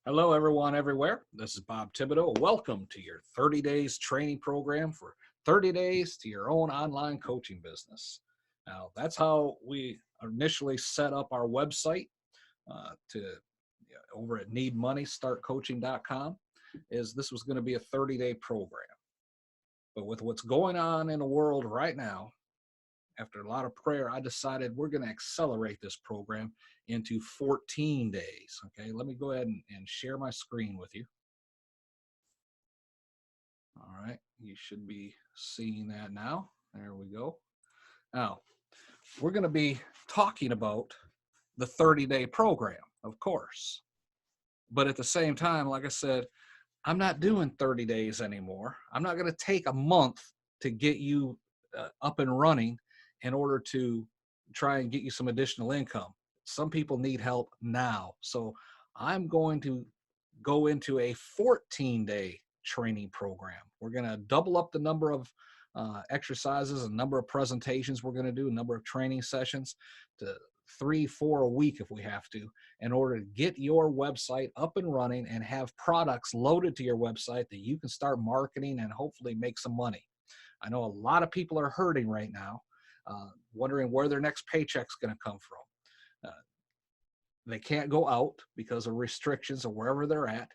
Hello, everyone, everywhere. This is Bob Thibodeau. Welcome to your 30 days training program for 30 days to your own online coaching business. Now, that's how we initially set up our website over at needmoneystartcoaching.com. Is this was going to be a 30-day program. But with what's going on in the world right now, after a lot of prayer, I decided we're going to accelerate this program into 14 days. Okay, let me go ahead and share my screen with you. All right, you should be seeing that now. There we go. Now, we're going to be talking about the 30-day program, of course. But at the same time, like I said, I'm not doing 30 days anymore. I'm not going to take a month to get you up and running in order to try and get you some additional income. Some people need help now. So I'm going to go into a 14-day training program. We're going to double up the number of exercises, a number of presentations we're going to do, a number of training sessions to 3, 4 a week if we have to, in order to get your website up and running and have products loaded to your website that you can start marketing and hopefully make some money. I know a lot of people are hurting right now, wondering where their next paycheck's going to come from. They can't go out because of restrictions or wherever they're at.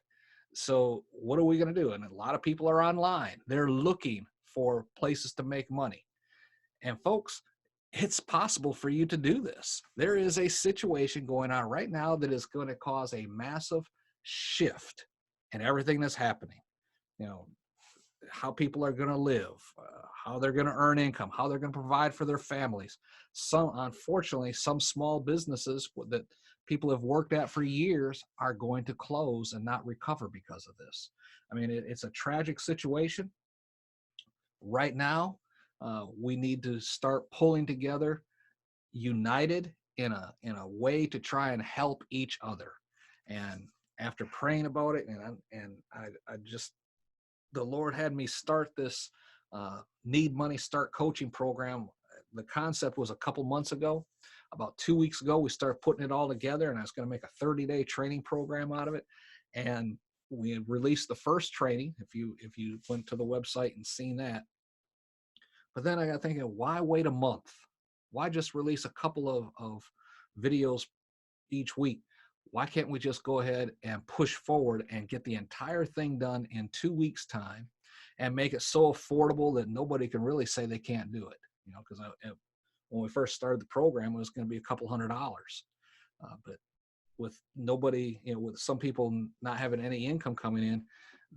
So what are we going to do? And a lot of people are online. They're looking for places to make money. And folks, it's possible for you to do this. There is a situation going on right now that is going to cause a massive shift in everything that's happening. You know, how people are going to live, how they're going to earn income, how they're going to provide for their families. Unfortunately, some small businesses that people have worked at for years are going to close and not recover because of this. I mean, it's a tragic situation. Right now, we need to start pulling together, united in a way to try and help each other. And after praying about it, and I just the Lord had me start this Need Money Start coaching program. The concept was a couple months ago. About 2 weeks ago, we started putting it all together, and I was going to make a 30-day training program out of it. And we released the first training. If you went to the website and seen that, but then I got thinking, why wait a month? Why just release a couple of videos each week? Why can't we just go ahead and push forward and get the entire thing done in 2 weeks' time and make it so affordable that nobody can really say they can't do it? You know, because when we first started the program, it was going to be a couple $100. But with nobody, with some people not having any income coming in,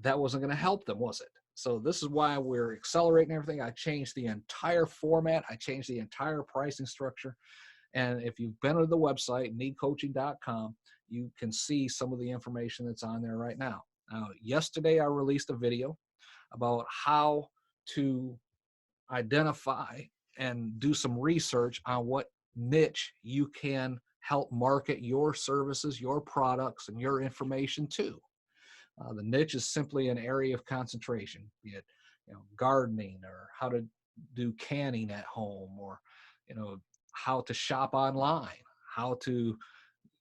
that wasn't going to help them, was it? So this is why we're accelerating everything. I changed the entire format. I changed the entire pricing structure. And if you've been to the website, needcoaching.com, you can see some of the information that's on there right now. Now, yesterday I released a video about how to identify and do some research on what niche you can help market your services, your products, and your information to. The niche is simply an area of concentration, be it gardening, or how to do canning at home, or how to shop online, how to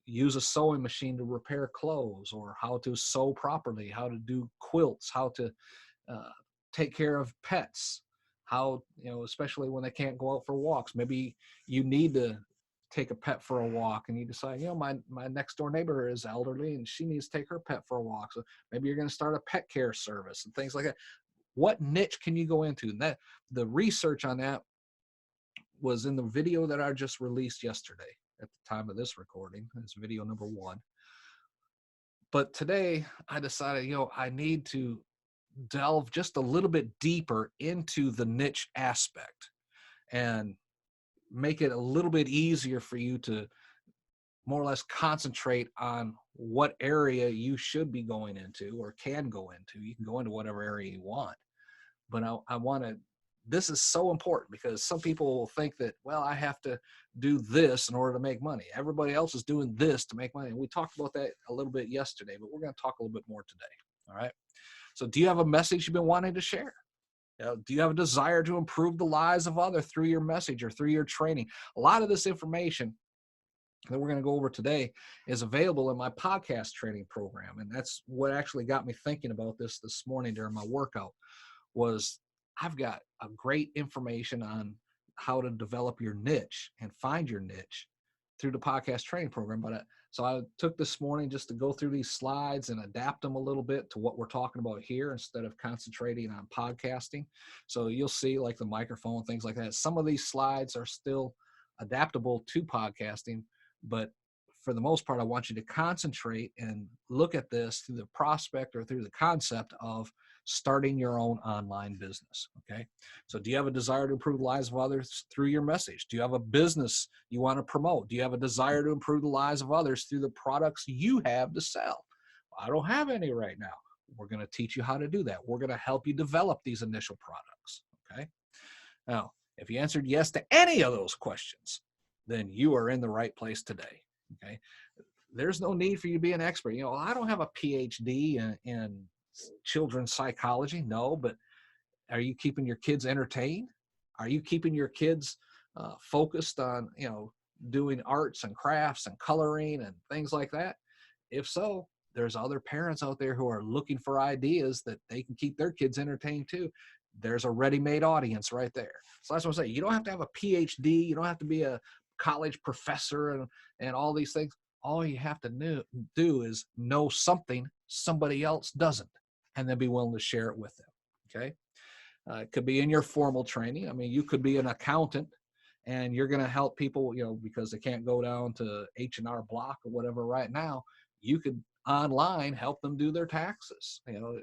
use a sewing machine to repair clothes, or how to sew properly, how to do quilts, how to uh, take care of pets, how, especially when they can't go out for walks. Maybe you need to take a pet for a walk and you decide, my next door neighbor is elderly and she needs to take her pet for a walk. So maybe you're going to start a pet care service and things like that. What niche can you go into? And that the research on that was in the video that I just released yesterday at the time of this recording. It's video number 1. But today I decided, I need to delve just a little bit deeper into the niche aspect and make it a little bit easier for you to more or less concentrate on what area you should be going into or can go into. You can go into whatever area you want, but I want to, this is so important because some people will think that, well, I have to do this in order to make money. Everybody else is doing this to make money. And we talked about that a little bit yesterday, but we're going to talk a little bit more today. All right. So do you have a message you've been wanting to share? Do you have a desire to improve the lives of others through your message or through your training? A lot of this information that we're going to go over today is available in my podcast training program. And that's what actually got me thinking about this morning during my workout. Was I've got a great information on how to develop your niche and find your niche through the podcast training program. But so I took this morning just to go through these slides and adapt them a little bit to what we're talking about here instead of concentrating on podcasting. So you'll see like the microphone, things like that. Some of these slides are still adaptable to podcasting, but for the most part, I want you to concentrate and look at this through the prospect or through the concept of starting your own online business. Okay. So do you have a desire to improve the lives of others through your message? Do you have a business you want to promote? Do you have a desire to improve the lives of others through the products you have to sell? I don't have any right now. We're going to teach you how to do that. We're going to help you develop these initial products. Okay. Now, if you answered yes to any of those questions, then you are in the right place today. Okay. There's no need for you to be an expert. You know, I don't have a PhD in children's psychology. No, but are you keeping your kids entertained? Are you keeping your kids focused on, you know, doing arts and crafts and coloring and things like that? If so, there's other parents out there who are looking for ideas that they can keep their kids entertained too. There's a ready-made audience right there. So that's what I'm saying. You don't have to have a PhD. You don't have to be a college professor and all these things. All you have to do is know something somebody else doesn't, and then be willing to share it with them. Okay. It could be in your formal training. I mean, you could be an accountant and you're going to help people, you know, because they can't go down to H&R Block or whatever right now. You could online help them do their taxes. You know,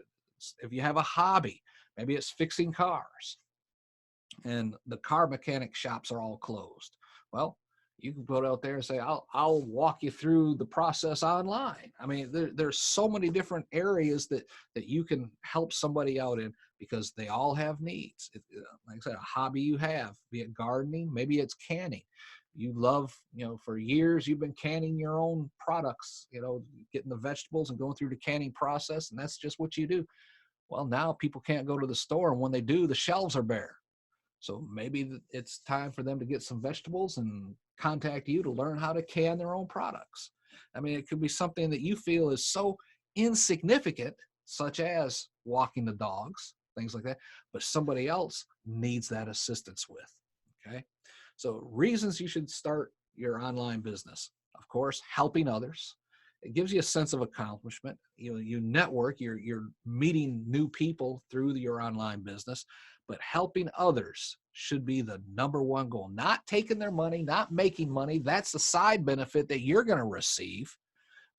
if you have a hobby, maybe it's fixing cars and the car mechanic shops are all closed. Well, you can go out there and say, I'll walk you through the process online. I mean, there's so many different areas that you can help somebody out in, because they all have needs. Like I said, a hobby you have, be it gardening, maybe it's canning. You love, you know, for years you've been canning your own products, you know, getting the vegetables and going through the canning process, and that's just what you do. Well, now people can't go to the store, and when they do, the shelves are bare. So maybe it's time for them to get some vegetables and contact you to learn how to can their own products. I mean, it could be something that you feel is so insignificant, such as walking the dogs, things like that, but somebody else needs that assistance with. Okay. So reasons you should start your online business: of course, helping others. It gives you a sense of accomplishment. You network, you're meeting new people through your online business, but helping others should be the number one goal. Not taking their money, not making money. That's the side benefit that you're going to receive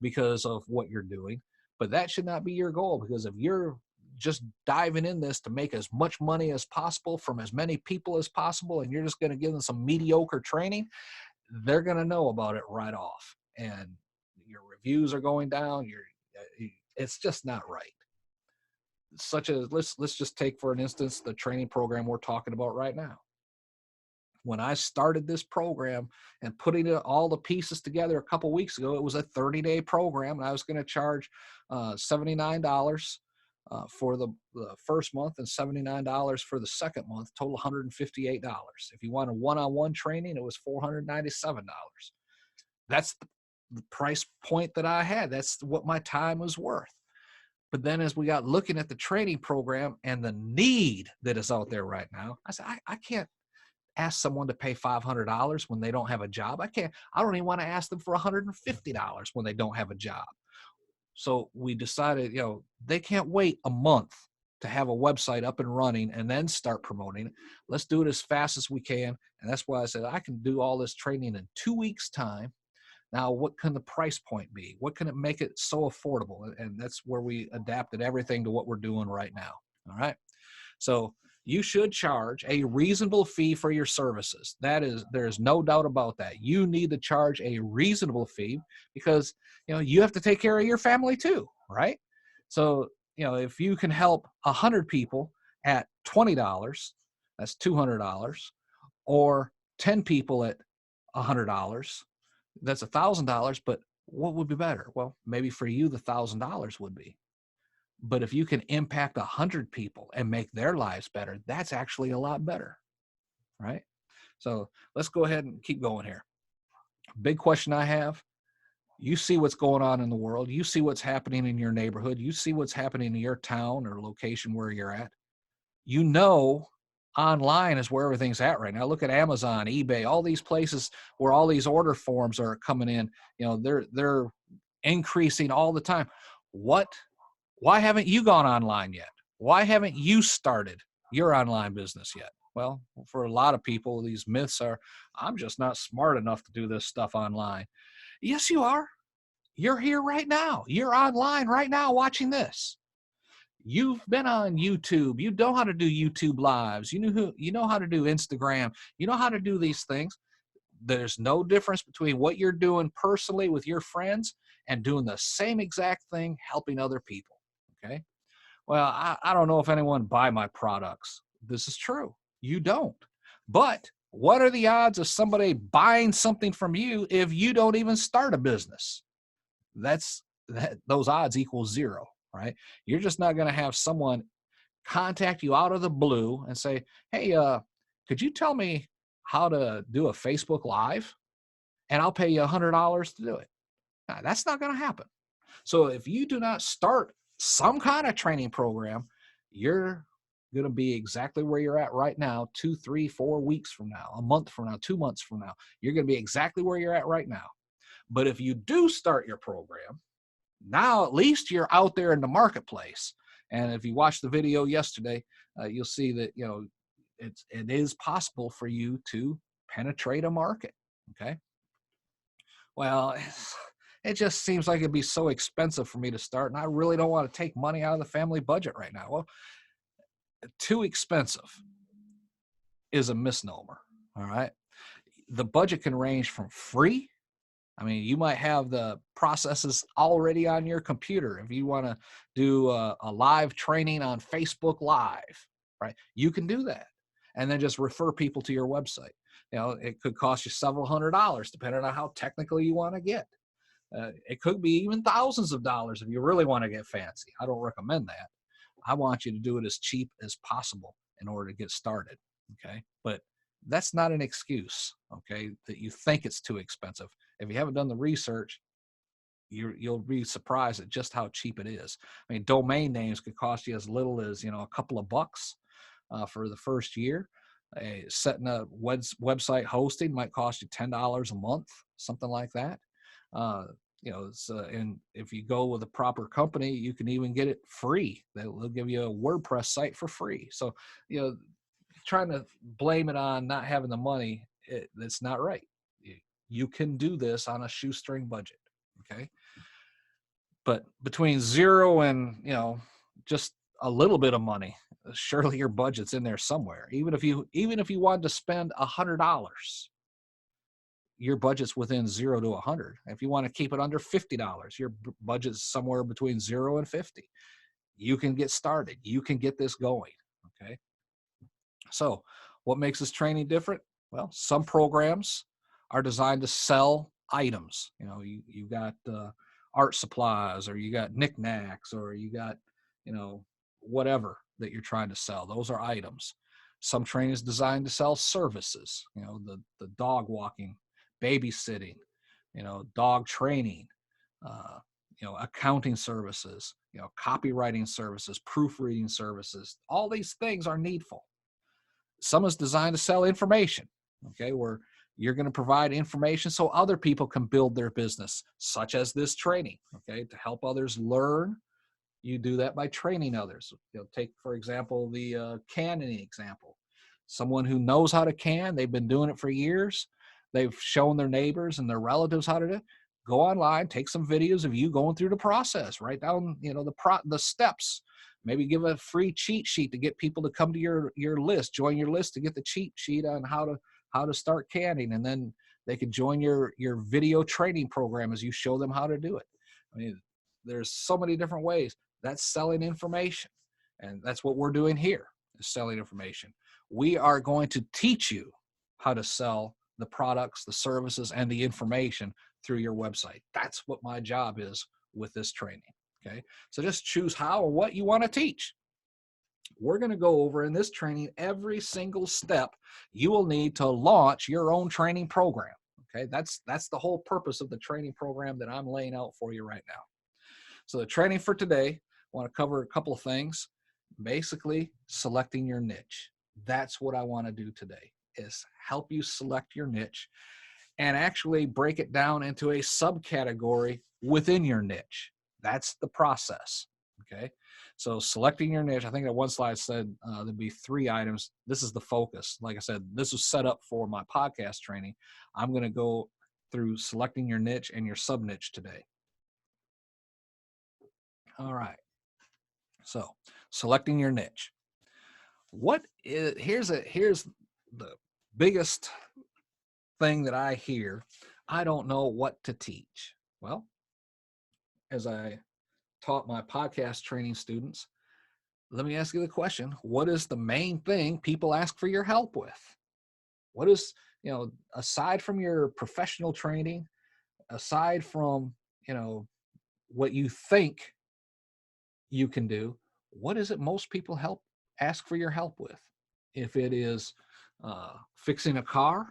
because of what you're doing. But that should not be your goal, because if you're just diving in this to make as much money as possible from as many people as possible, and you're just going to give them some mediocre training, they're going to know about it right off. And your reviews are going down. It's just not right. Such as, let's just take for an instance the training program we're talking about right now. When I started this program and putting all the pieces together a couple weeks ago, it was a 30-day program, and I was going to charge $79 for the first month and $79 for the second month, total $158. If you want a one-on-one training, it was $497. That's the price point that I had. That's what my time was worth. But then as we got looking at the training program and the need that is out there right now, I said, I can't ask someone to pay $500 when they don't have a job. I don't even want to ask them for $150 when they don't have a job. So we decided, you know, they can't wait a month to have a website up and running and then start promoting it. Let's do it as fast as we can. And that's why I said, I can do all this training in 2 weeks' time. Now, what can the price point be? What can it make it so affordable? And that's where we adapted everything to what we're doing right now. All right. So you should charge a reasonable fee for your services. There's no doubt about that. You need to charge a reasonable fee because, you know, you have to take care of your family too, right? So, you know, if you can help 100 people at $20, that's $200, or 10 people at $100, that's $1,000. But what would be better? Well, maybe for you, the $1,000 would be. But if you can impact 100 people and make their lives better, that's actually a lot better, right? So let's go ahead and keep going here. Big question I have, you see what's going on in the world. You see what's happening in your neighborhood. You see what's happening in your town or location where you're at. You know, online is where everything's at right now. Look at Amazon, eBay, all these places where all these order forms are coming in. You know, they're increasing all the time. Why haven't you gone online yet? Why haven't you started your online business yet? Well, for a lot of people, these myths are, I'm just not smart enough to do this stuff online. Yes, you are. You're here right now. You're online right now watching this. You've been on YouTube. You know how to do YouTube lives. You know how to do Instagram. You know how to do these things. There's no difference between what you're doing personally with your friends and doing the same exact thing helping other people. Okay. Well, I don't know if anyone buy my products. This is true. You don't. But what are the odds of somebody buying something from you if you don't even start a business? Those odds equal zero, right? You're just not going to have someone contact you out of the blue and say, hey, could you tell me how to do a Facebook Live? And I'll pay you $100 to do it. Now, that's not going to happen. So if you do not start some kind of training program, you're going to be exactly where you're at right now, 2, 3, 4 weeks from now, a month from now, 2 months from now. You're going to be exactly where you're at right now. But if you do start your program, now at least you're out there in the marketplace. And if you watched the video yesterday, you'll see that, you know, it is possible for you to penetrate a market. Okay. Well, it just seems like it'd be so expensive for me to start, and I really don't want to take money out of the family budget right now. Well, too expensive is a misnomer. All right. The budget can range from free. I mean, you might have the processes already on your computer. If you want to do a live training on Facebook Live, right? You can do that and then just refer people to your website. You know, it could cost you several $100s depending on how technical you want to get. It could be even thousands of dollars if you really want to get fancy. I don't recommend that. I want you to do it as cheap as possible in order to get started. Okay. But that's not an excuse. Okay. That you think it's too expensive. If you haven't done the research, you'll be surprised at just how cheap it is. I mean, domain names could cost you as little as, you know, a couple of bucks for the first year. Setting a website hosting might cost you $10 a month, something like that. You know, and if you go with a proper company, you can even get it free. They'll give you a WordPress site for free. So, you know, trying to blame it on not having the money, that's not right. You can do this on a shoestring budget. Okay. But between zero and, you know, just a little bit of money, surely your budget's in there somewhere. Even if you wanted to spend $100, your budget's within 0 to 100. If you want to keep it under $50, your budget's somewhere between 0 and 50. You can get started. You can get this going. Okay. So what makes this training different? Well, some programs are designed to sell items. You know, you got art supplies, or you got knickknacks, or you got, you know, whatever that you're trying to sell. Those are items. Some training is designed to sell services. You know, the dog walking, babysitting, you know, dog training, you know, accounting services, you know, copywriting services, proofreading services. All these things are needful. Some is designed to sell information, okay, where you're going to provide information so other people can build their business, such as this training, okay, to help others learn. You do that by training others. You know, take, for example, the canning example. Someone who knows how to can, they've been doing it for years. They've shown their neighbors and their relatives how to do it. Go online, take some videos of you going through the process, write down, you know, the steps. Maybe give a free cheat sheet to get people to come to your list, join your list to get the cheat sheet on how to start canning, and then they can join your video training program as you show them how to do it. I mean, there's so many different ways. That's selling information, and that's what we're doing here, is selling information. We are going to teach you how to sell the products, the services, and the information through your website. That's what my job is with this training. Okay, so just choose how or what you want to teach. We're going to go over in this training every single step you will need to launch your own training program. Okay, that's the whole purpose of the training program that I'm laying out for you right now. So the training for today, I want to cover a couple of things. Basically, selecting your niche. That's what I want to do today, is help you select your niche and actually break it down into a subcategory within your niche. That's the process. Okay. So selecting your niche, I think that one slide said there'd be 3 items. This is the focus. Like I said, this was set up for my podcast training. I'm going to go through selecting your niche and your sub niche today. All right. So selecting your niche. Here's the biggest thing that I hear. I don't know what to teach. Well, as I taught my podcast training students, let me ask you the question: what is the main thing people ask for your help with? What is, aside from your professional training, aside from, what you think you can do, what is it most people ask for your help with? If it is fixing a car,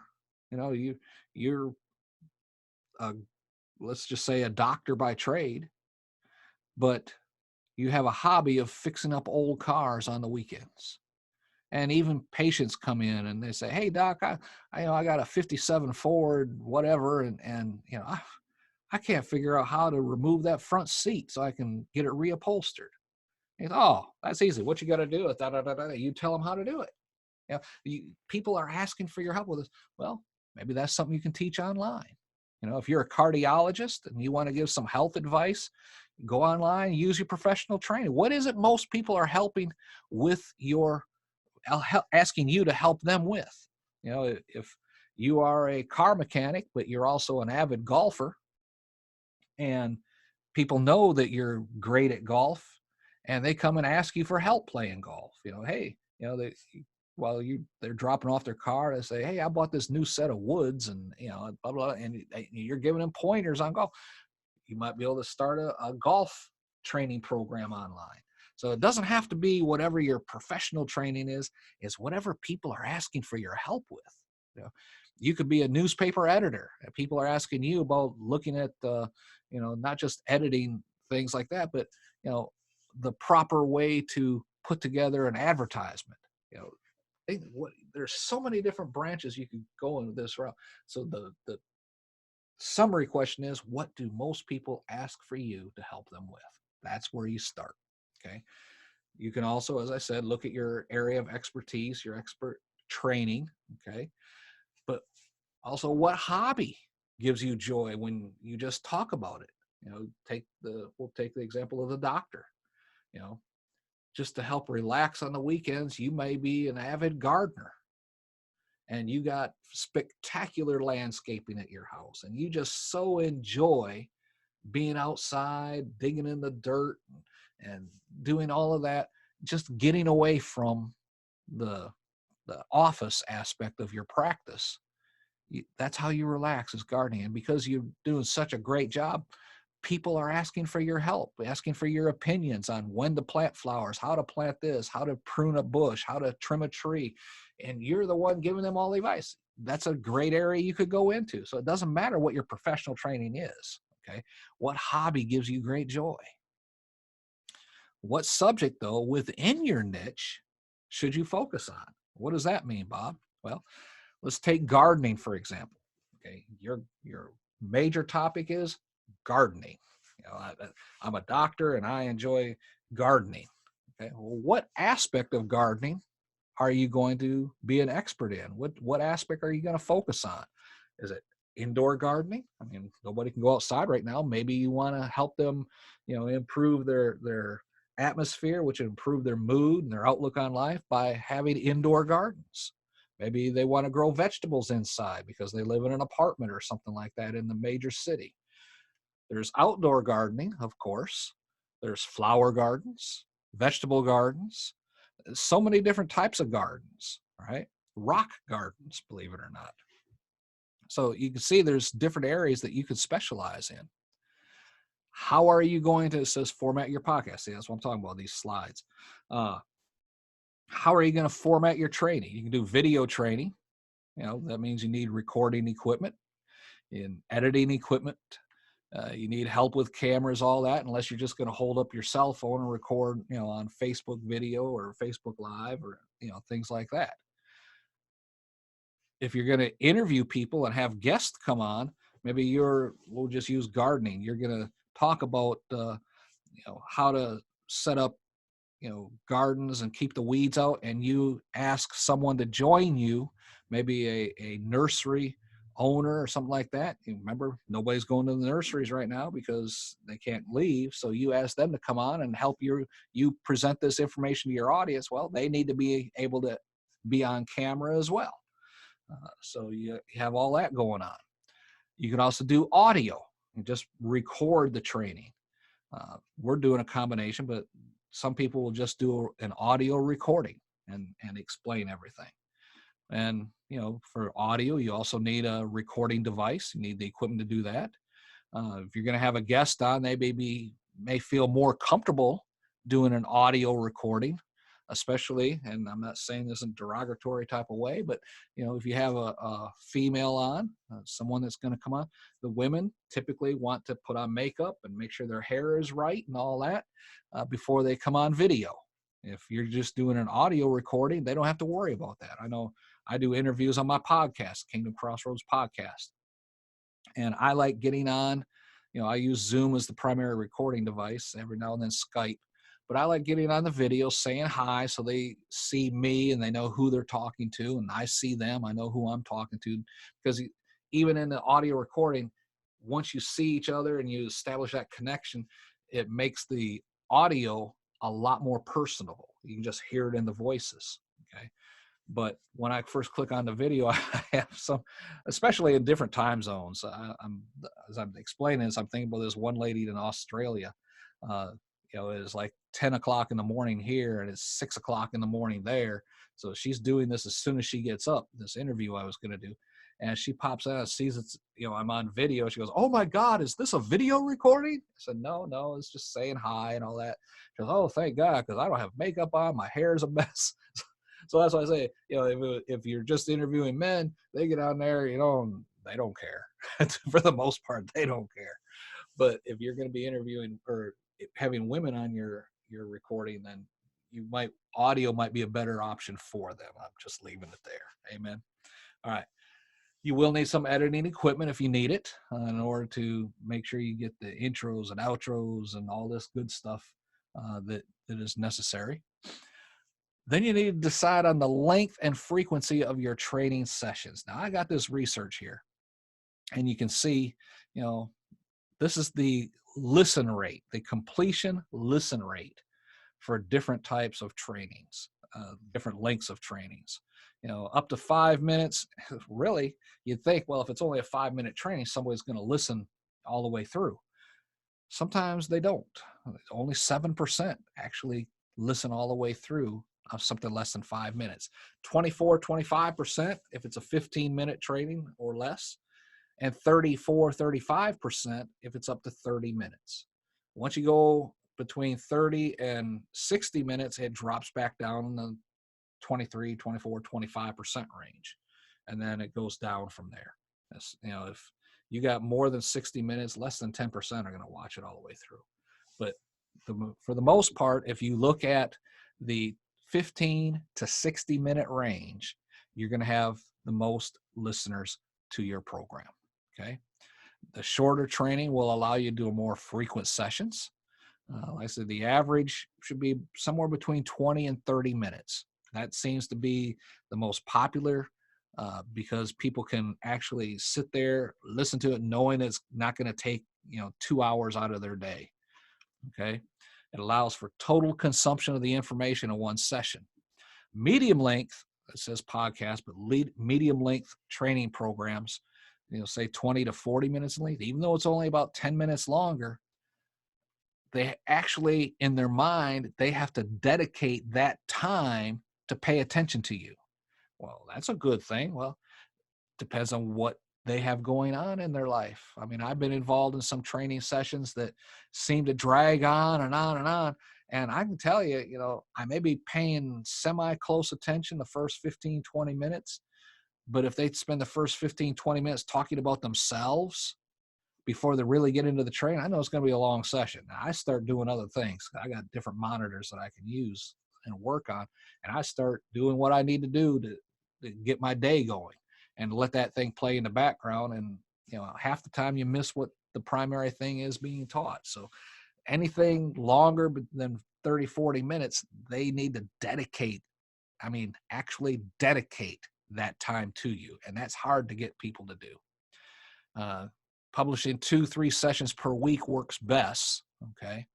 you're let's just say a doctor by trade, but you have a hobby of fixing up old cars on the weekends. And even patients come in and they say, "Hey doc, I got a 57 Ford, whatever, and I can't figure out how to remove that front seat so I can get it reupholstered." He goes, "Oh, that's easy. What you got to do is da da da da. You tell them how to do it." People are asking for your help with this. Well, maybe that's something you can teach online. If you're a cardiologist and you want to give some health advice, go online, use your professional training. What is it most people are helping with asking you to help them with? If you are a car mechanic, but you're also an avid golfer, and people know that you're great at golf, and they come and ask you for help playing golf. Hey, they're dropping off their car, they say, "Hey, I bought this new set of woods," and blah blah, and you're giving them pointers on golf. You might be able to start a golf training program online. So it doesn't have to be whatever your professional training is. It's whatever people are asking for your help with. You could be a newspaper editor, and people are asking you about looking at not just editing things like that, but the proper way to put together an advertisement. There's so many different branches you could go into this route. So the summary question is, what do most people ask for you to help them with? That's where you start. Okay. You can also, as I said, look at your area of expertise, your expert training. Okay. But also, what hobby gives you joy when you just talk about it? We'll take the example of the doctor. Just to help relax on the weekends, you may be an avid gardener, and you got spectacular landscaping at your house, and you just so enjoy being outside, digging in the dirt and doing all of that, just getting away from the office aspect of your practice. That's how you relax, is gardening. And because you're doing such a great job, people are asking for your help, asking for your opinions on when to plant flowers, how to plant this, how to prune a bush, how to trim a tree. And you're the one giving them all the advice. That's a great area you could go into. So it doesn't matter what your professional training is. Okay. What hobby gives you great joy? What subject, though, within your niche should you focus on? What does that mean, Bob? Well, let's take gardening, for example. Okay. Your major topic is gardening. I'm a doctor and I enjoy gardening. Okay. Well, what aspect of gardening are you going to be an expert in? What aspect are you going to focus on? Is it indoor gardening? I mean, nobody can go outside right now. Maybe you want to help them, improve their atmosphere, which would improve their mood and their outlook on life by having indoor gardens. Maybe they want to grow vegetables inside because they live in an apartment or something like that in the major city. There's outdoor gardening, of course. There's flower gardens, vegetable gardens, so many different types of gardens, right? Rock gardens, believe it or not. So you can see there's different areas that you could specialize in. How are you going to, it says format your podcast. See, that's what I'm talking about, these slides. How are you going to format your training? You can do video training. That means you need recording equipment. in editing equipment. You need help with cameras, all that, unless you're just going to hold up your cell phone and record, on Facebook video or Facebook Live or, things like that. If you're going to interview people and have guests come on, maybe we'll just use gardening. You're going to talk about, how to set up, gardens and keep the weeds out, and you ask someone to join you, maybe a nursery owner or something like that. You remember, nobody's going to the nurseries right now because they can't leave. So you ask them to come on and help you present this information to your audience. Well, they need to be able to be on camera as well. So you have all that going on. You can also do audio and just record the training. We're doing a combination, but some people will just do an audio recording and explain everything. And, for audio, you also need a recording device. You need the equipment to do that. If you're going to have a guest on, they may feel more comfortable doing an audio recording, especially, and I'm not saying this in a derogatory type of way, but, if you have a female on, someone that's going to come on, the women typically want to put on makeup and make sure their hair is right and all that before they come on video. If you're just doing an audio recording, they don't have to worry about that. I know I do interviews on my podcast, Kingdom Crossroads Podcast. And I like getting on, I use Zoom as the primary recording device, every now and then Skype. But I like getting on the video, saying hi, so they see me and they know who they're talking to, and I see them, I know who I'm talking to. Because even in the audio recording, once you see each other and you establish that connection, it makes the audio a lot more personable. You can just hear it in the voices, okay? But when I first click on the video, I have some, especially in different time zones. As I'm explaining this, I'm thinking about this one lady in Australia. It's like 10 o'clock in the morning here, and it's 6 o'clock in the morning there. So she's doing this as soon as she gets up, this interview I was going to do. And she pops out and sees it's, I'm on video. She goes, "Oh my God, is this a video recording?" I said, no, it's just saying hi and all that. She goes, "Oh, thank God, because I don't have makeup on. My hair is a mess." So that's why I say, if you're just interviewing men, they get on there, and they don't care. For the most part, they don't care. But if you're going to be interviewing or having women on your recording, then audio might be a better option for them. I'm just leaving it there. Amen. All right. You will need some editing equipment if you need it in order to make sure you get the intros and outros and all this good stuff that is necessary. Then you need to decide on the length and frequency of your training sessions. Now, I got this research here, and you can see, this is the listen rate, the completion listen rate for different types of trainings, different lengths of trainings. Up to 5 minutes, really, you'd think, well, if it's only a 5-minute training, somebody's going to listen all the way through. Sometimes they don't. Only 7% actually listen all the way through of something less than 5 minutes. 25% if it's a 15-minute training or less, and 35% if it's up to 30 minutes. Once you go between 30 and 60 minutes, it drops back down in the 23, 24, 25% range. And then it goes down from there. If you got more than 60 minutes, less than 10% are going to watch it all the way through. But for the most part, if you look at the 15 to 60 minute range, you're going to have the most listeners to your program. Okay. The shorter training will allow you to do more frequent sessions. Like I said, the average should be somewhere between 20 and 30 minutes. That seems to be the most popular because people can actually sit there, listen to it, knowing it's not going to take 2 hours out of their day. Okay. It allows for total consumption of the information in one session. Medium length, it says podcast, but medium length training programs, say 20 to 40 minutes in length, even though it's only about 10 minutes longer, they actually, in their mind, they have to dedicate that time to pay attention to you. Well, that's a good thing. Well, depends on what they have going on in their life. I mean, I've been involved in some training sessions that seem to drag on and on and on. And I can tell you, I may be paying semi-close attention the first 15, 20 minutes, But if they spend the first 15, 20 minutes talking about themselves before they really get into the training, I know it's going to be a long session. Now, I start doing other things. I got different monitors that I can use and work on, and I start doing what I need to do to get my day going and let that thing play in the background. And, half the time you miss what the primary thing is being taught. So anything longer than 30, 40 minutes, they need to actually dedicate that time to you. And that's hard to get people to do. Publishing 2-3 sessions per week works best. Okay.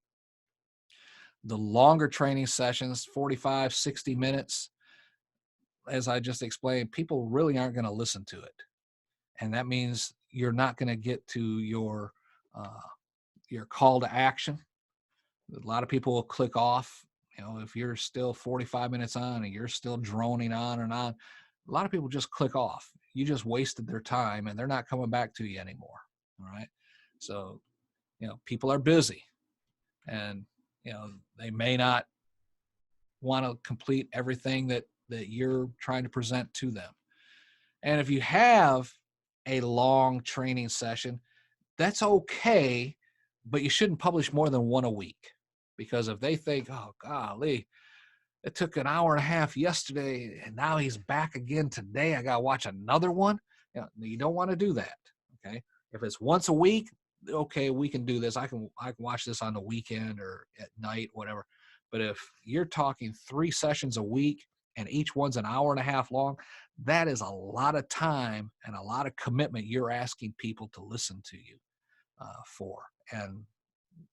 The longer training sessions, 45, 60 minutes, as I just explained, people really aren't going to listen to it. And that means you're not going to get to your call to action. A lot of people will click off. If you're still 45 minutes on and you're still droning on and on, a lot of people just click off. You just wasted their time and they're not coming back to you anymore. All right. So, people are busy and, they may not want to complete everything that you're trying to present to them. And if you have a long training session, that's okay, but you shouldn't publish more than one a week. Because if they think, oh, golly, it took an hour and a half yesterday and now he's back again today, I got to watch another one. You don't want to do that. Okay. If it's once a week, okay, we can do this. I can watch this on the weekend or at night, whatever. But if you're talking 3 sessions a week and each one's an hour and a half long, that is a lot of time and a lot of commitment you're asking people to listen to you for. And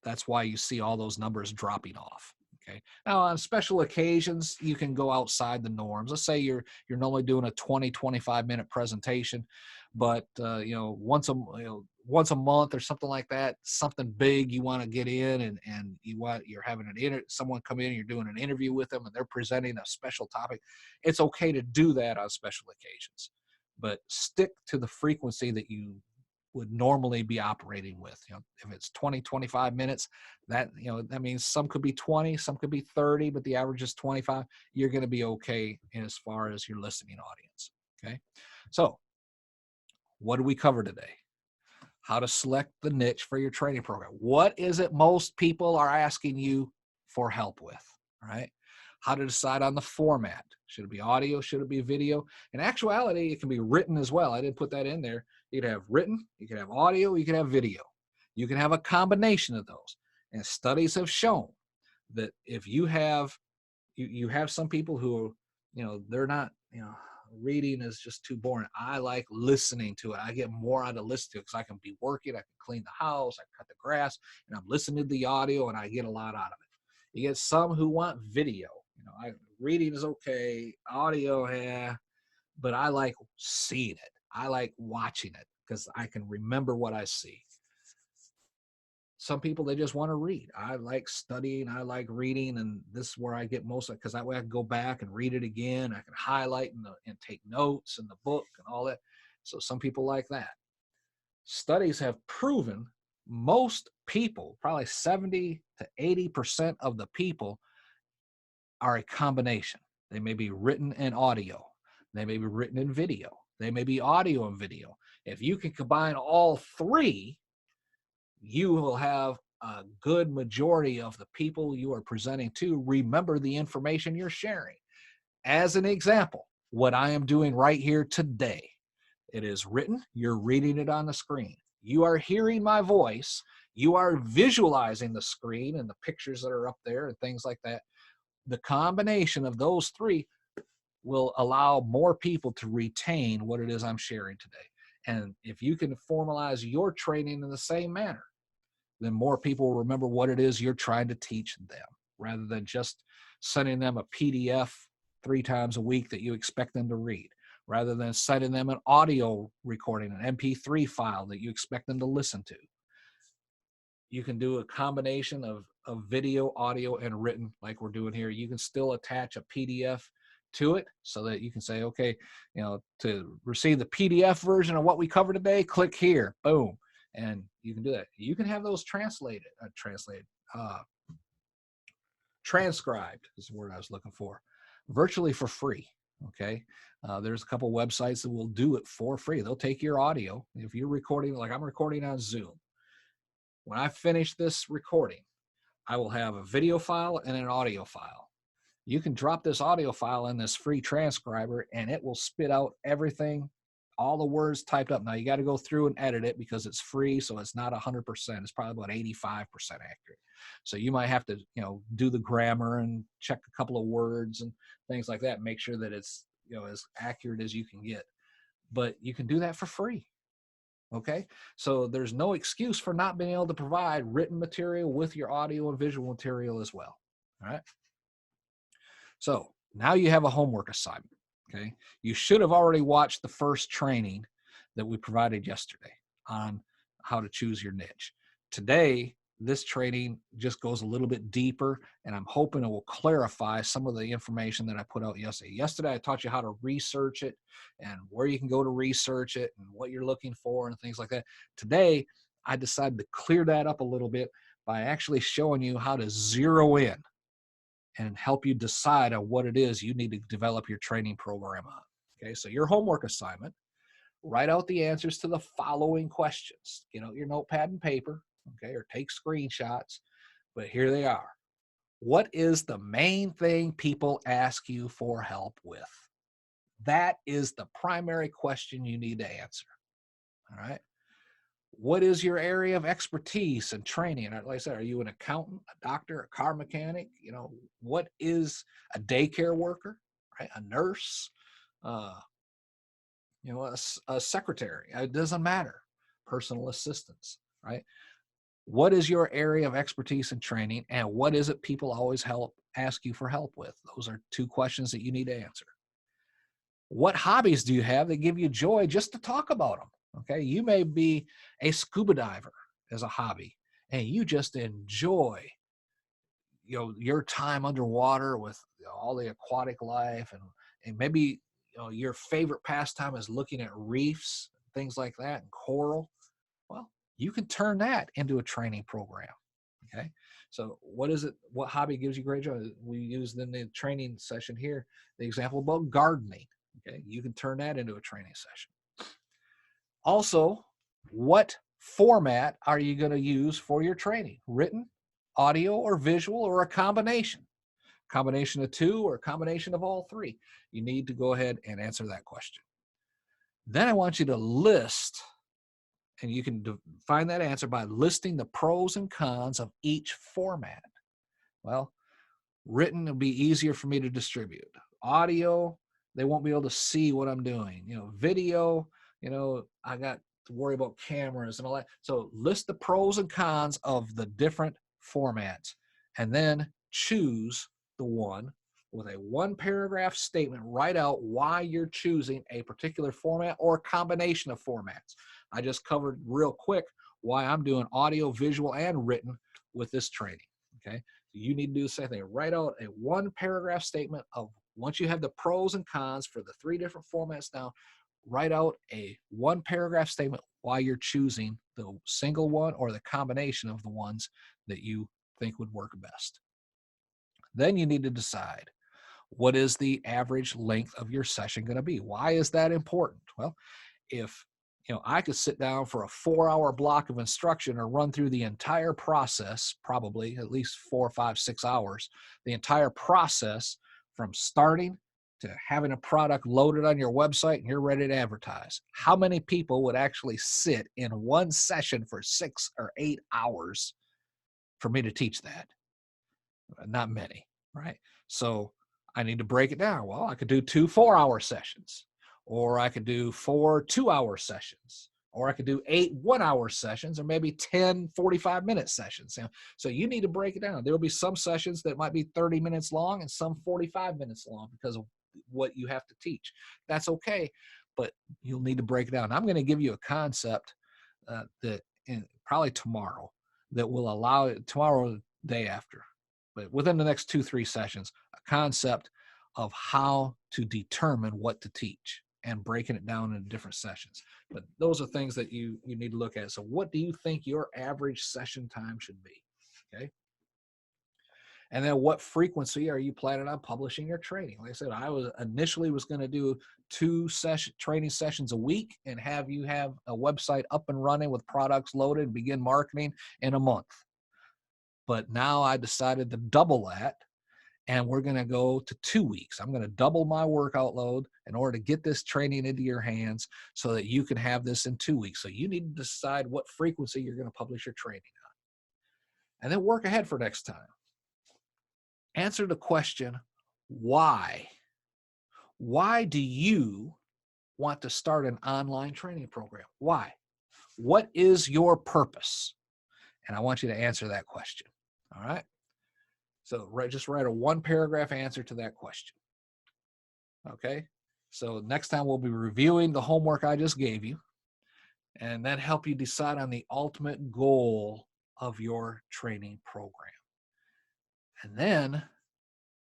that's why you see all those numbers dropping off. Okay. Now on special occasions, you can go outside the norms. Let's say you're normally doing a 20, 25-minute presentation, but once a month or something like that, something big you want to get in and you're having someone come in, you're doing an interview with them and they're presenting a special topic. It's okay to do that on special occasions, but stick to the frequency that you would normally be operating with. If it's 20, 25 minutes, that means some could be 20, some could be 30, but the average is 25. You're going to be okay as far as your listening audience. Okay. So what do we cover today? How to select the niche for your training program. What is it most people are asking you for help with? All right. How to decide on the format. Should it be audio? Should it be video? In actuality, it can be written as well. I didn't put that in there. You could have written, you could have audio, you could have video. You can have a combination of those. And studies have shown that if you have some people who, they're not, reading is just too boring. I like listening to it. I get more out of listening to it because I can be working, I can clean the house, I cut the grass, and I'm listening to the audio and I get a lot out of it. You get some who want video. Reading is okay, audio, yeah, but I like seeing it. I like watching it because I can remember what I see. Some people, they just want to read. I like studying, I like reading, and this is where I get most of it because that way I can go back and read it again. I can highlight and take notes in the book and all that. So some people like that. Studies have proven most people, probably 70 to 80% of the people, are a combination. They may be written and audio. They may be written in video. They may be audio and video. If you can combine all three, you will have a good majority of the people you are presenting to remember the information you're sharing. As an example, what I am doing right here today, it is written, you're reading it on the screen. You are hearing my voice. You are visualizing the screen and the pictures that are up there and things like that. The combination of those three will allow more people to retain what it is I'm sharing today. And if you can formalize your training in the same manner, then more people will remember what it is you're trying to teach them, rather than just sending them a PDF 3 times a week that you expect them to read, rather than sending them an audio recording, an MP3 file that you expect them to listen to. You can do a combination of video, audio, and written like we're doing here. You can still attach a PDF to it so that you can say, okay, to receive the PDF version of what we covered today, click here, boom. And you can do that. You can have those transcribed is the word I was looking for, virtually for free. Okay. There's a couple websites that will do it for free. They'll take your audio. If you're recording, like I'm recording on Zoom, when I finish this recording, I will have a video file and an audio file. You can drop this audio file in this free transcriber and it will spit out everything, all the words typed up. Now you got to go through and edit it because it's free, so it's not 100%. It's probably about 85% accurate. So you might have to, do the grammar and check a couple of words and things like that. Make sure that it's, as accurate as you can get. But you can do that for free. Okay, so there's no excuse for not being able to provide written material with your audio and visual material as well. All right. So now you have a homework assignment. Okay. You should have already watched the first training that we provided yesterday on how to choose your niche. Today, this training just goes a little bit deeper, and I'm hoping it will clarify some of the information that I put out yesterday. Yesterday, I taught you how to research it and where you can go to research it and what you're looking for and things like that. Today, I decided to clear that up a little bit by actually showing you how to zero in and help you decide on what it is you need to develop your training program on. Okay, so your homework assignment, write out the answers to the following questions. Get out your notepad and paper, okay, or take screenshots, but here they are. What is the main thing people ask you for help with? That is the primary question you need to answer. All right. What is your area of expertise and training? Like I said, are you an accountant, a doctor, a car mechanic? What is a daycare worker, right? A nurse, a secretary. It doesn't matter. Personal assistants, right? What is your area of expertise and training, and what is it people always ask you for help with? Those are two questions that you need to answer. What hobbies do you have that give you joy just to talk about them? Okay, you may be a scuba diver as a hobby, and you just enjoy, your time underwater with all the aquatic life, and maybe your favorite pastime is looking at reefs, things like that, and coral. Well, you can turn that into a training program. Okay, so what is it? What hobby gives you great joy? We used in the training session here the example about gardening. Okay, you can turn that into a training session. Also, what format are you going to use for your training? Written, audio, or visual, or a combination? Combination of two or a combination of all three? You need to go ahead and answer that question. Then I want you to list, and you can find that answer by listing the pros and cons of each format. Well, written will be easier for me to distribute. Audio, they won't be able to see what I'm doing. Video, I got to worry about cameras and all that. So list the pros and cons of the different formats, and then choose the one with a one paragraph statement. Write out why you're choosing a particular format or combination of formats. I just covered real quick why I'm doing audio, visual, and written with this training. Okay. You need to do the same thing. Write out a one paragraph statement of, once you have the pros and cons for the three different formats down, write out a one paragraph statement why you're choosing the single one or the combination of the ones that you think would work best. Then you need to decide, what is the average length of your session going to be? Why is that important? Well, if I could sit down for a 4-hour block of instruction or run through the entire process, probably at least 4, 5, 6 hours, the entire process from starting to having a product loaded on your website and you're ready to advertise. How many people would actually sit in one session for 6 or 8 hours for me to teach that? Not many, right? So I need to break it down. Well, I could do 2 4-hour sessions, or I could do 4 2-hour sessions, or I could do 8 1-hour sessions, or maybe 10 45-minute sessions. So you need to break it down. There will be some sessions that might be 30 minutes long and some 45 minutes long because of what you have to teach. That's okay, but you'll need to break it down. I'm going to give you a concept that probably tomorrow that will allow it, tomorrow, the day after, but within the next 2-3 sessions, a concept of how to determine what to teach and breaking it down into different sessions. But those are things that you need to look at. So what do you think your average session time should be? Okay. And then what frequency are you planning on publishing your training? Like I said, I was initially going to do 2 training sessions a week and have you have a website up and running with products loaded and begin marketing in a month. But now I decided to double that, and we're going to go to 2 weeks. I'm going to double my workout load in order to get this training into your hands so that you can have this in 2 weeks. So you need to decide what frequency you're going to publish your training on, and then work ahead for next time. Answer the question, why? Why do you want to start an online training program? Why? What is your purpose? And I want you to answer that question. All right. So just write a 1-paragraph answer to that question. Okay. So next time we'll be reviewing the homework I just gave you, and then help you decide on the ultimate goal of your training program. And then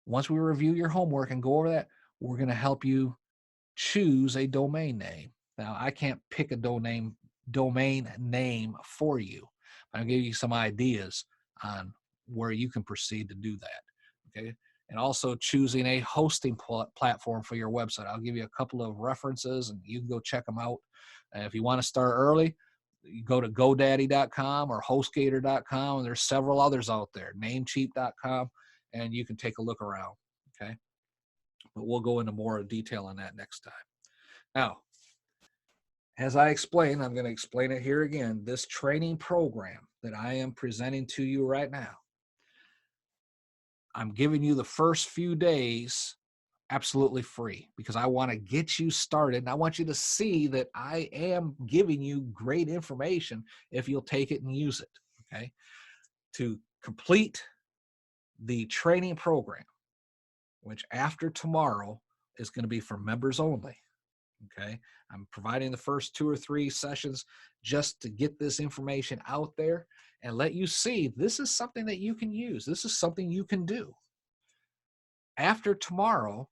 once we review your homework and go over that, we're going to help you choose a domain name. Now, I can't pick a domain name for you. I'll give you some ideas on where you can proceed to do that. Okay. And also choosing a hosting platform for your website. I'll give you a couple of references and you can go check them out. And if you want to start early, you go to GoDaddy.com or HostGator.com, and there's several others out there, Namecheap.com, and you can take a look around. Okay. But we'll go into more detail on that next time. Now, as I explained, I'm going to explain it here again. This training program that I am presenting to you right now, I'm giving you the first few days absolutely free because I want to get you started. And I want you to see that I am giving you great information if you'll take it and use it. Okay. To complete the training program, which after tomorrow is going to be for members only. Okay. I'm providing the first 2 or 3 sessions just to get this information out there and let you see this is something that you can use. This is something you can do. After tomorrow,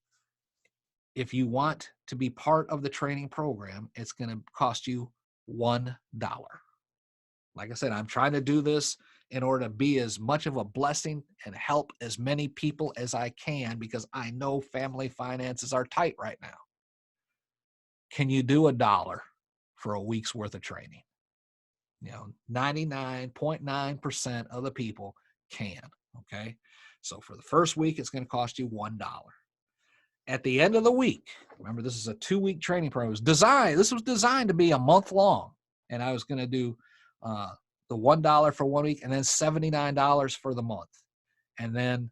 if you want to be part of the training program, it's going to cost you $1. Like I said, I'm trying to do this in order to be as much of a blessing and help as many people as I can because I know family finances are tight right now. Can you do $1 for a week's worth of training? 99.9% of the people can. Okay. So for the first week, it's going to cost you $1. At the end of the week, remember, this is a 2-week training program. This was designed to be a month long. And I was going to do the $1 for 1 week and then $79 for the month. And then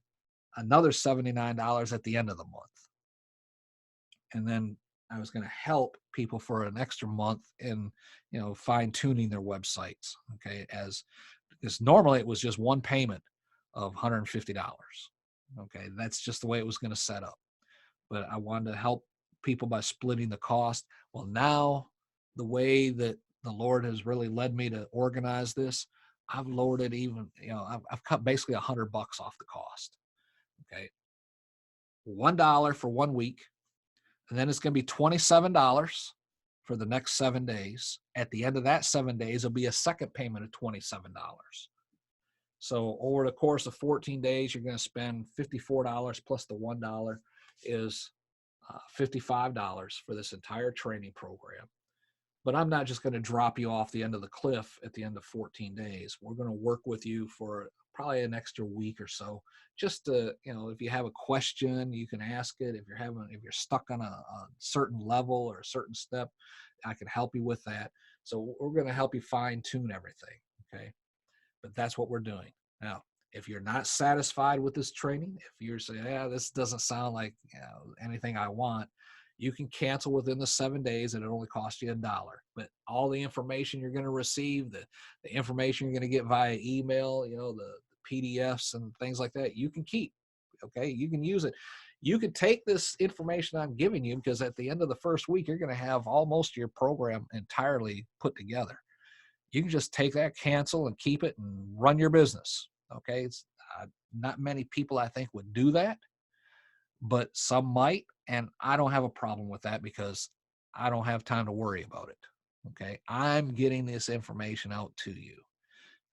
another $79 at the end of the month. And then I was going to help people for an extra month in, fine tuning their websites. Okay. Because normally it was just one payment of $150. Okay. That's just the way it was going to set up. But I wanted to help people by splitting the cost. Well, now the way that the Lord has really led me to organize this, I've lowered it even, I've cut basically $100 off the cost. Okay. $1 for 1 week. And then it's going to be $27 for the next 7 days. At the end of that 7 days, it'll be a second payment of $27. So over the course of 14 days, you're going to spend $54 plus the $1 is $55 for this entire training program. But I'm not just going to drop you off the end of the cliff at the end of 14 days. We're going to work with you for probably an extra week or so, just to, if you have a question, you can ask it. If you're stuck on a certain level or a certain step, I can help you with that. So we're going to help you fine tune everything. Okay. But that's what we're doing. Now, if you're not satisfied with this training, if you're saying, this doesn't sound like anything I want, you can cancel within the 7 days and it only costs you $1. But all the information you're going to receive, the information you're going to get via email, the PDFs and things like that, you can keep. Okay. You can use it. You can take this information I'm giving you because at the end of the first week, you're going to have almost your program entirely put together. You can just take that, cancel, and keep it and run your business. Okay. It's not many people I think would do that, but some might. And I don't have a problem with that because I don't have time to worry about it. Okay. I'm getting this information out to you.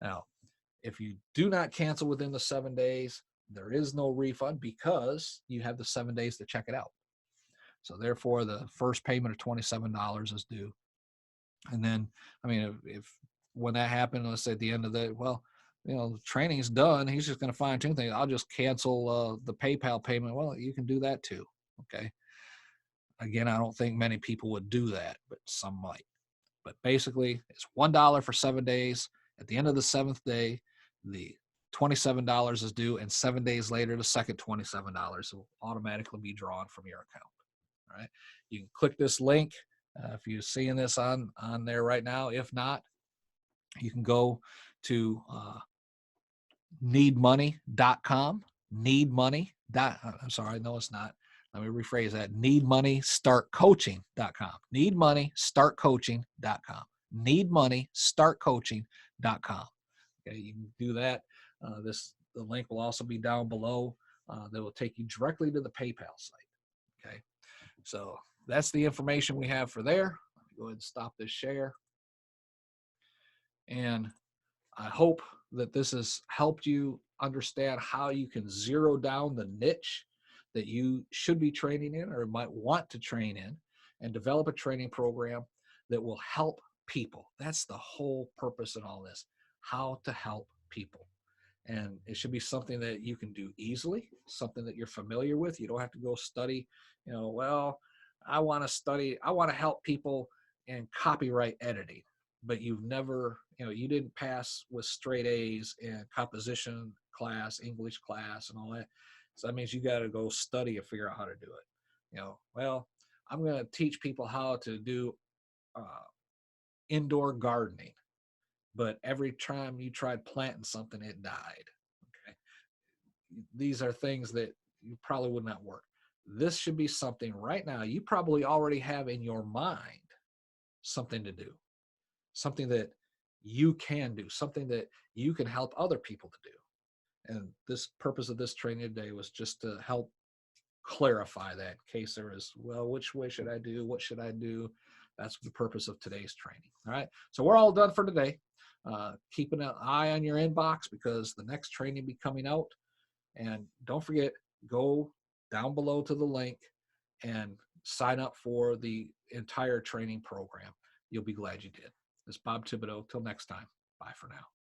Now, if you do not cancel within the 7 days, there is no refund because you have the 7 days to check it out. So therefore, the first payment of $27 is due. And then, I mean, if when that happened, let's say at the end of the, well, the training's done, he's just going to fine tune things. I'll just cancel the PayPal payment. Well, you can do that too. Okay. Again, I don't think many people would do that, but some might. But basically, it's $1 for 7 days. At the end of the 7th day, the $27 is due, and 7 days later, the second $27 will automatically be drawn from your account. All right. You can click this link if you're seeing this on there right now. If not, you can go to needmoney.com. I'm sorry, no, it's not. Let me rephrase that. Needmoneystartcoaching.com. Needmoneystartcoaching.com. Needmoneystartcoaching.com. Okay, you can do that. The link will also be down below. That will take you directly to the PayPal site. Okay, so that's the information we have for there. Let me go ahead and stop this share. And I hope that this has helped you understand how you can zero down the niche that you should be training in or might want to train in, and develop a training program that will help people. That's the whole purpose in all this, how to help people. And it should be something that you can do easily, something that you're familiar with. You don't have to go study, well, I want to help people in copyright editing, but you've never, you didn't pass with straight A's in composition class, English class, and all that. So that means you got to go study and figure out how to do it. Well, I'm going to teach people how to do indoor gardening, but every time you tried planting something, it died. Okay. These are things that you probably would not work. This should be something right now you probably already have in your mind, something to do, something that you can do, something that you can help other people to do. And this purpose of this training today was just to help clarify that, in case there is, well, which way should I do? What should I do? That's the purpose of today's training. All right. So we're all done for today. Keeping an eye on your inbox because the next training will be coming out. And don't forget, go down below to the link and sign up for the entire training program. You'll be glad you did. This is Bob Thibodeau. Till next time. Bye for now.